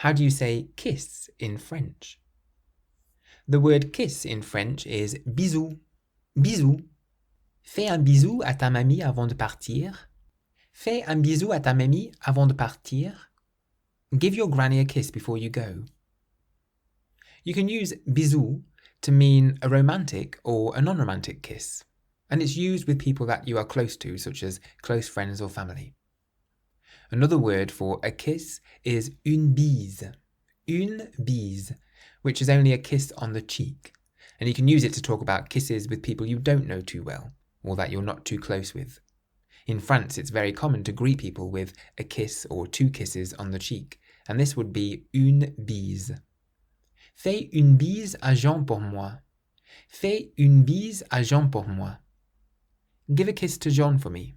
How do you say kiss in French? The word kiss in French is bisou. Bisou. Fais un bisou à ta mamie avant de partir. Fais un bisou à ta mamie avant de partir. Give your granny a kiss before you go. You can use bisou to mean a romantic or a non-romantic kiss, and it's used with people that you are close to, such as close friends or family. Another word for a kiss is une bise. Une bise, which is only a kiss on the cheek, and you can use it to talk about kisses with people you don't know too well, or that you're not too close with. In France, it's very common to greet people with a kiss or two kisses on the cheek, and this would be une bise. Fais une bise à Jean pour moi. Fais une bise à Jean pour moi. Give a kiss to Jean for me.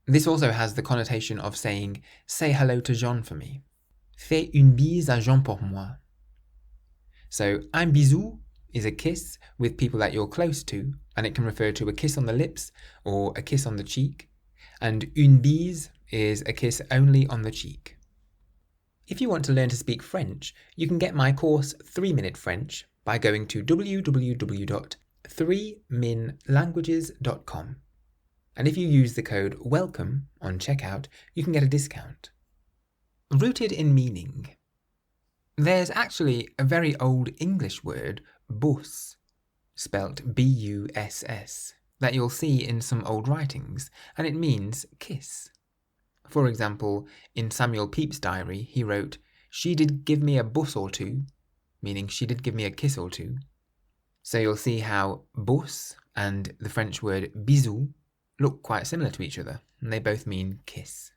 This also has the connotation of saying, say hello to Jean for me. Fais une bise à Jean pour moi. So, un bisou is a kiss with people that you're close to, and it can refer to a kiss on the lips or a kiss on the cheek. And une bise is a kiss only on the cheek. If you want to learn to speak French, you can get my course 3-Minute French by going to www.3minlanguages.com. And if you use the code WELCOME on checkout, you can get a discount. Rooted in meaning. There's actually a very old English word, bus, spelt B-U-S-S, that you'll see in some old writings, and it means kiss. For example, in Samuel Pepys' diary, he wrote, "She did give me a bus or two," meaning she did give me a kiss or two. So you'll see how bus and the French word bisou look quite similar to each other, and they both mean kiss.